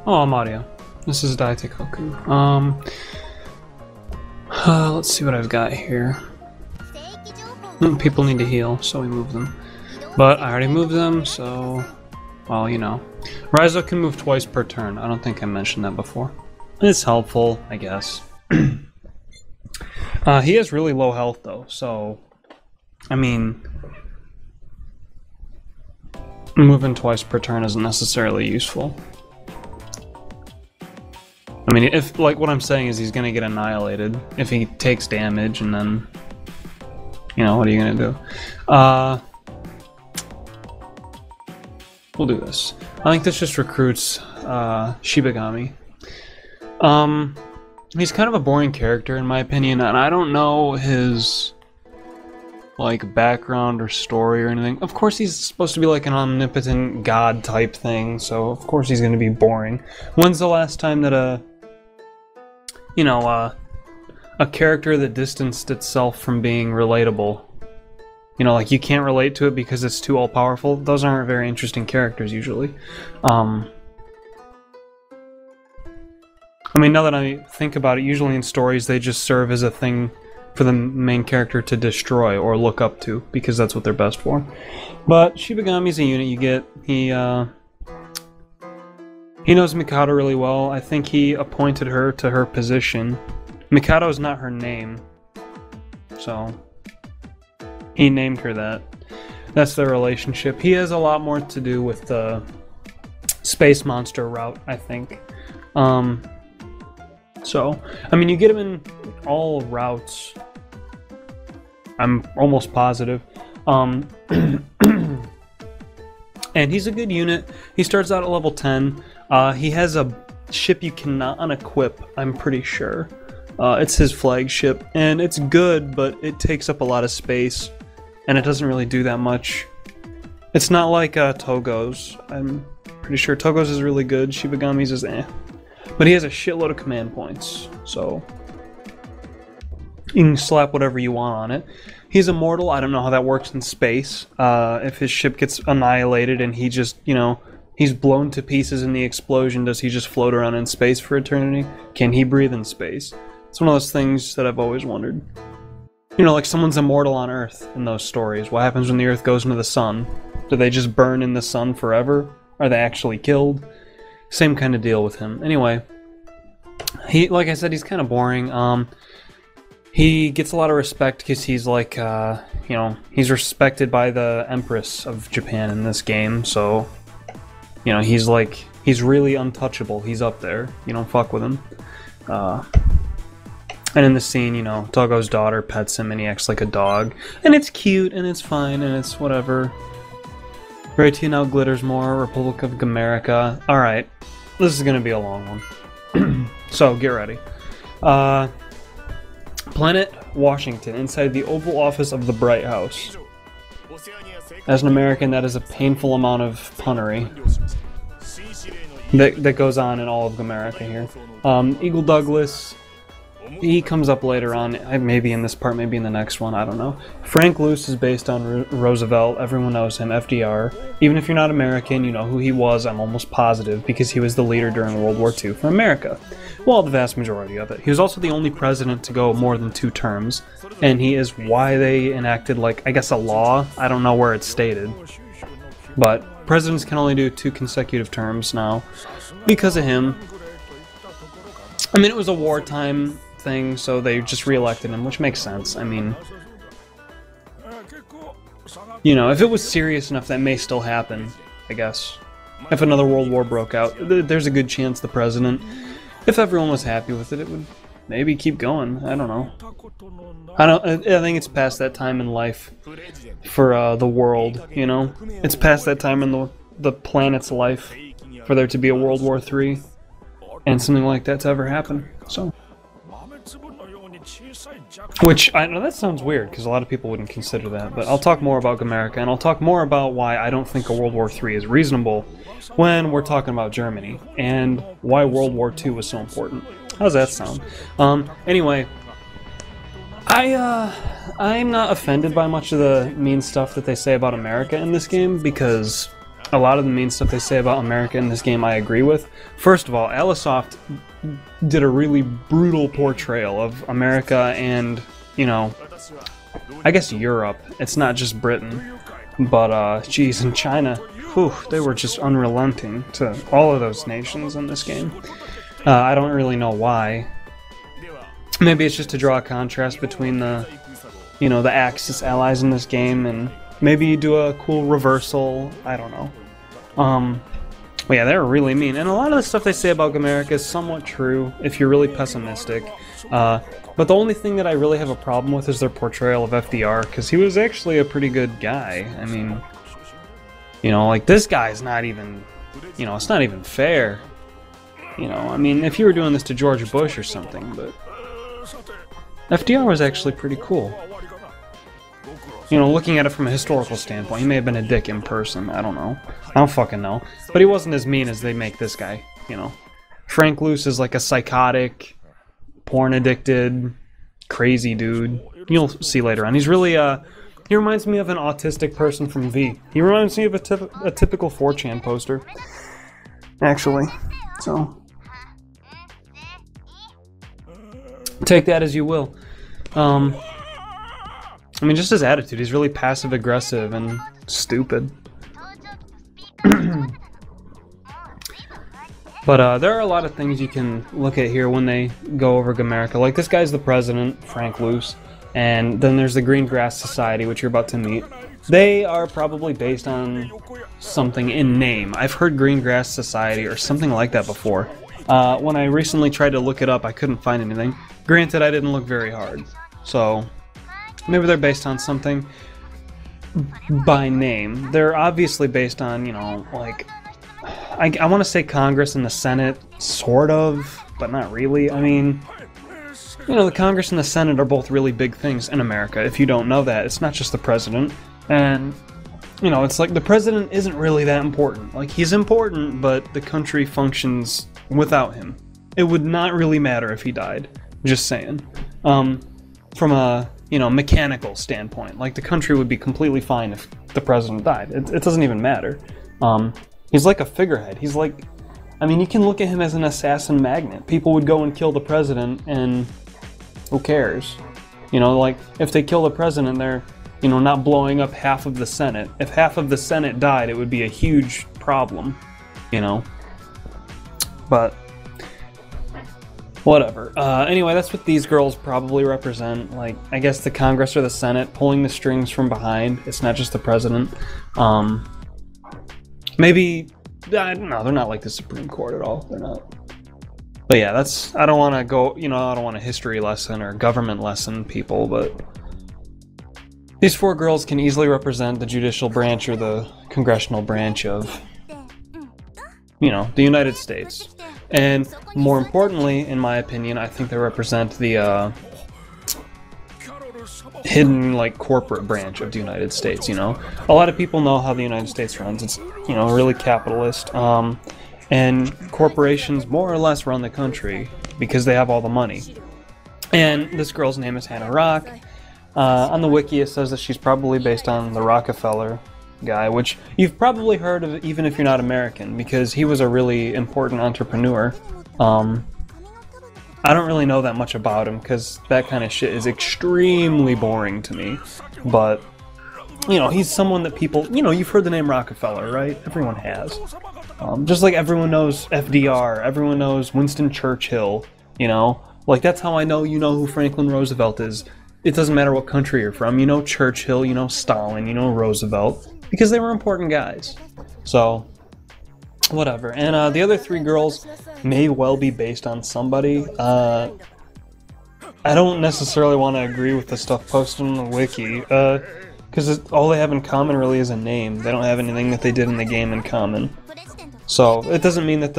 Oh, I'm audio. This is Daiteikoku. Let's see what I've got here. People need to heal, so we move them. But I already moved them, so... Well, you know. Raizo can move twice per turn. I don't think I mentioned that before. It's helpful, I guess. He has really low health, though, so... I mean... Moving twice per turn isn't necessarily useful. I mean, if, like, what I'm saying is he's gonna get annihilated if he takes damage, and then... You know, what are you gonna do? We'll do this. I think this just recruits Shibagami. He's kind of a boring character in my opinion, and I don't know his like background or story or anything. Of course he's supposed to be like an omnipotent god type thing, so of course he's going to be boring. When's the last time that a character that distanced itself from being relatable? You know, like you can't relate to it because it's too all-powerful. Those aren't very interesting characters usually. I mean, now that I think about it, usually in stories they just serve as a thing for the main character to destroy or look up to, because that's what they're best for. But Shibagami's a unit you get. He knows Mikado really well. I think he appointed her to her position. Mikado is not her name, so he named her that. That's their relationship. He has a lot more to do with the space monster route, I think. So, I mean, you get him in all routes. I'm almost positive. And he's a good unit. He starts out at level 10. He has a ship you cannot unequip, I'm pretty sure. It's his flagship, and it's good, but it takes up a lot of space, and it doesn't really do that much. It's not like Togo's. I'm pretty sure Togo's is really good. Shibagami's is eh. But he has a shitload of command points, so you can slap whatever you want on it. He's immortal. I don't know how that works in space. If his ship gets annihilated and he just, you know, he's blown to pieces in the explosion, does he just float around in space for eternity? Can he breathe in space? It's one of those things that I've always wondered. You know, like someone's immortal on Earth in those stories. What happens when the Earth goes into the sun? Do they just burn in the sun forever? Are they actually killed? Same kind of deal with him. Anyway, he, like I said, he's kind of boring. He gets a lot of respect because he's like, you know, he's respected by the Empress of Japan in this game, so, you know, he's like, he's really untouchable. He's up there. You don't fuck with him. And in the scene, you know, Togo's daughter pets him and he acts like a dog. And it's cute, and it's fine, and it's whatever. Raytia now glitters more. Republic of Gamerica. Alright. This is gonna be a long one. So, get ready. Planet Washington, inside the Oval Office of the Bright House. As an American, that is a painful amount of punnery that goes on in all of Gamerica here. Eagle Douglas, he comes up later on, maybe in this part, maybe in the next one, I don't know. Frank Luce is based on Roosevelt, everyone knows him, FDR. Even if you're not American, you know who he was, I'm almost positive, because he was the leader during World War II for America. Well, the vast majority of it. He was also the only president to go more than 2 terms, and he is why they enacted, like, I guess a law, I don't know where it's stated. But presidents can only do 2 consecutive terms now, because of him. I mean, it was a wartime thing, so they just re-elected him, which makes sense. I mean, you know, if it was serious enough, that may still happen, I guess. If another world war broke out, there's a good chance the president, if everyone was happy with it, it would maybe keep going. I don't know. I think it's past that time in life for the world, you know? It's past that time in the planet's life for there to be a World War III and something like that to ever happen, so. Which, I know that sounds weird, because a lot of people wouldn't consider that, but I'll talk more about Gamerica, and I'll talk more about why I don't think a World War III is reasonable when we're talking about Germany, and why World War II was so important. How does that sound? Anyway, I'm not offended by much of the mean stuff that they say about America in this game, because a lot of the mean stuff they say about America in this game I agree with. First of all, Alisoft did a really brutal portrayal of America and, you know, I guess Europe. It's not just Britain. But, geez, in China, whew, they were just unrelenting to all of those nations in this game. I don't really know why. Maybe it's just to draw a contrast between the, you know, the Axis allies in this game, and maybe you do a cool reversal. I don't know. But yeah, they're really mean, and a lot of the stuff they say about America is somewhat true if you're really pessimistic. But the only thing that I really have a problem with is their portrayal of FDR, because he was actually a pretty good guy. I mean, you know, like, this guy's not even, you know, it's not even fair. You know, I mean, if you were doing this to George Bush or something, but FDR was actually pretty cool. You know, looking at it from a historical standpoint, he may have been a dick in person, I don't know. I don't fucking know. But he wasn't as mean as they make this guy, you know. Frank Luce is like a psychotic, porn-addicted, crazy dude. You'll see later on. He's really, he reminds me of an autistic person from V. He reminds me of a typical 4chan poster, actually. So, take that as you will. I mean, just his attitude. He's really passive-aggressive and stupid. But there are a lot of things you can look at here when they go over Gamerica. Like, this guy's the president, Frank Luce, and then there's the Green Grass Society, which you're about to meet. They are probably based on something in name. I've heard Green Grass Society or something like that before. When I recently tried to look it up, I couldn't find anything. Granted, I didn't look very hard, so maybe they're based on something by name. They're obviously based on, you know, like, I want to say Congress and the Senate, sort of, but not really. I mean, you know, the Congress and the Senate are both really big things in America. If you don't know that, it's not just the president. And, you know, it's like the president isn't really that important. Like, he's important, but the country functions without him. It would not really matter if he died. Just saying. From a, you know, mechanical standpoint, like, the country would be completely fine if the president died. It doesn't even matter. He's like a figurehead. He's like, I mean, you can look at him as an assassin magnet. People would go and kill the president, and who cares? You know, like, if they kill the president, they're, you know, not blowing up half of the Senate. If half of the Senate died, it would be a huge problem, you know? But whatever. Anyway, that's what these girls probably represent. Like, I guess the Congress or the Senate pulling the strings from behind. It's not just the president. Maybe, no, they're not like the Supreme Court at all. They're not. But yeah, that's, I don't want to go, you know, I don't want a history lesson or government lesson, people, but these four girls can easily represent the judicial branch or the congressional branch of, you know, the United States. And more importantly, in my opinion, I think they represent the hidden, like, corporate branch of the United States, you know? A lot of people know how the United States runs. It's, you know, really capitalist, and corporations more or less run the country because they have all the money. And this girl's name is Hannah Rock. On the wiki it says that she's probably based on the Rockefeller guy, which you've probably heard of even if you're not American, because he was a really important entrepreneur. I don't really know that much about him, because that kind of shit is extremely boring to me. But, you know, he's someone that people, you know, you've heard the name Rockefeller, right? Everyone has. Just like everyone knows FDR, everyone knows Winston Churchill, you know? Like, that's how I know you know who Franklin Roosevelt is. It doesn't matter what country you're from. You know Churchill, you know Stalin, you know Roosevelt, because they were important guys. So, whatever. And the other three girls may well be based on somebody. I don't necessarily want to agree with the stuff posted on the wiki, because all they have in common really is a name. They don't have anything that they did in the game in common. So, it doesn't mean that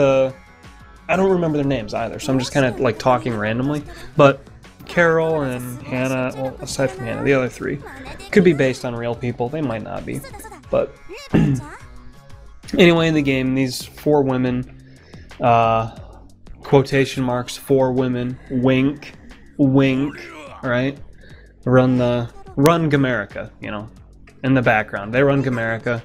I don't remember their names either, so I'm just kind of, like, talking randomly. But Carol and Hannah, well, aside from Hannah, the other three, could be based on real people. They might not be. But anyway, in the game, these four women, quotation marks, four women, wink, wink, right? Run Gamerica, you know, in the background. They run Gamerica.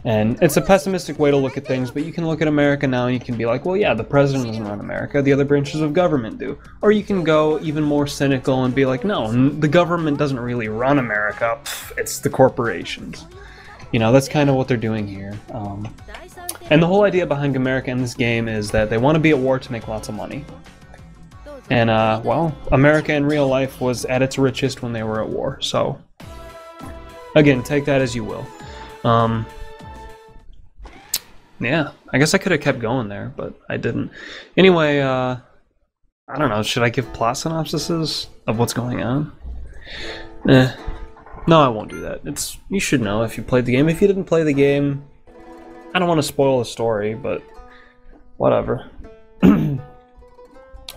And it's a pessimistic way to look at things, but you can look at America now and you can be like, well, yeah, the president doesn't run America, the other branches of government do. Or you can go even more cynical and be like, no, the government doesn't really run America, it's the corporations. You know, that's kind of what they're doing here. And the whole idea behind America in this game is that they want to be at war to make lots of money. And, well, America in real life was at its richest when they were at war, so... Again, take that as you will. Yeah, I guess I could have kept going there, but I didn't. Anyway, I don't know, should I give plot synopsises of what's going on? No, I won't do that. You should know if you played the game. If you didn't play the game, I don't want to spoil the story, but whatever.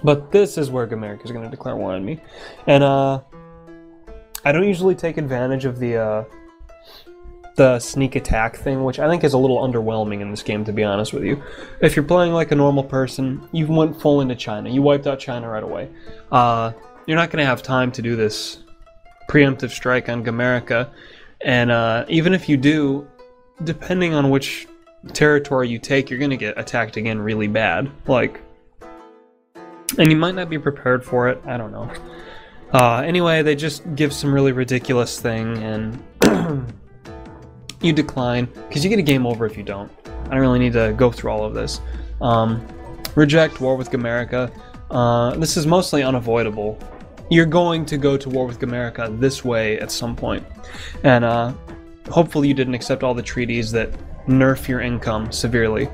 But this is where Gamerica is going to declare war on me. And, I don't usually take advantage of the sneak attack thing, which I think is a little underwhelming in this game, to be honest with you. If you're playing like a normal person, you went full into China. You wiped out China right away. You're not going to have time to do this preemptive strike on Gamerica. And even if you do, depending on which territory you take, you're going to get attacked again really bad. Like, and you might not be prepared for it. I don't know. Anyway, they just give some really ridiculous thing, and you decline, because you get a game over if you don't. I don't really need to go through all of this. Reject war with Gamerica. This is mostly unavoidable. You're going to go to war with Gamerica this way at some point. And hopefully you didn't accept all the treaties that nerf your income severely.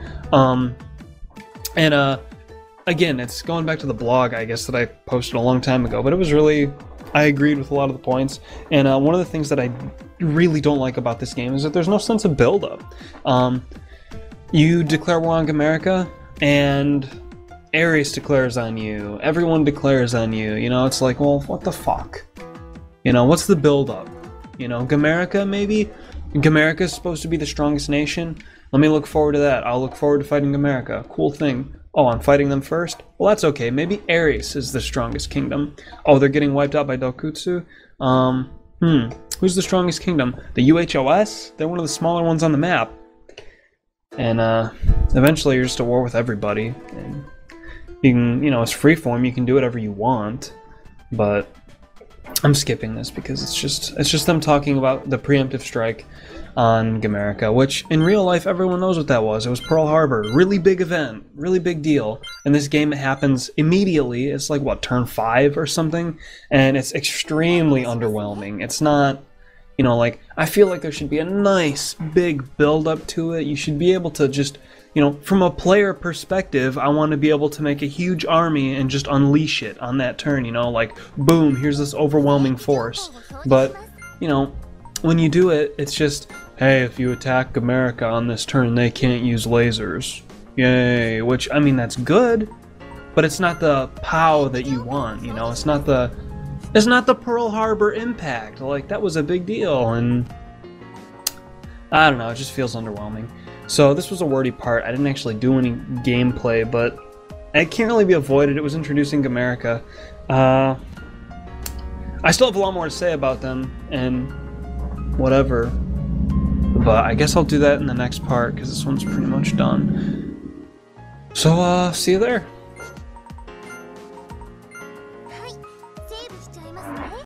Again, it's going back to the blog, I guess, that I posted a long time ago, but it was really... I agreed with a lot of the points, and one of the things that I really don't like about this game is that there's no sense of build-up. You declare war on Gamerica, and Ares declares on you, everyone declares on you, you know, it's like, well, what the fuck? You know, what's the build-up? You know, Gamerica, maybe? Gamerica's supposed to be the strongest nation? Let me look forward to that. I'll look forward to fighting Gamerica. Cool thing. Oh, I'm fighting them first? Well, that's okay. Maybe Ares is the strongest kingdom. Oh, they're getting wiped out by Dokutsu? Who's the strongest kingdom? The UHOS? They're one of the smaller ones on the map. And, eventually you're just at war with everybody. And you can, you know, it's freeform, you can do whatever you want. But I'm skipping this because it's just them talking about the preemptive strike on Gamerica, which in real life everyone knows what that was. It was Pearl Harbor. Really big event. Really big deal. In this game it happens immediately. It's like, what, turn 5 or something? And it's extremely underwhelming. It's not, you know, like, I feel like there should be a nice big build up to it. You should be able to just, you know, from a player perspective, I want to be able to make a huge army and just unleash it on that turn, you know, like, boom, here's this overwhelming force. But, you know, when you do it, it's just, hey, if you attack Gamerica on this turn, they can't use lasers. Yay, which, I mean, that's good, but it's not the POW that you want, you know, it's not the Pearl Harbor impact. Like, that was a big deal, and I don't know, it just feels underwhelming. So this was a wordy part. I didn't actually do any gameplay, but it can't really be avoided. It was introducing Gamerica. I still have a lot more to say about them, and whatever. But I guess I'll do that in the next part, because this one's pretty much done. So, see you there.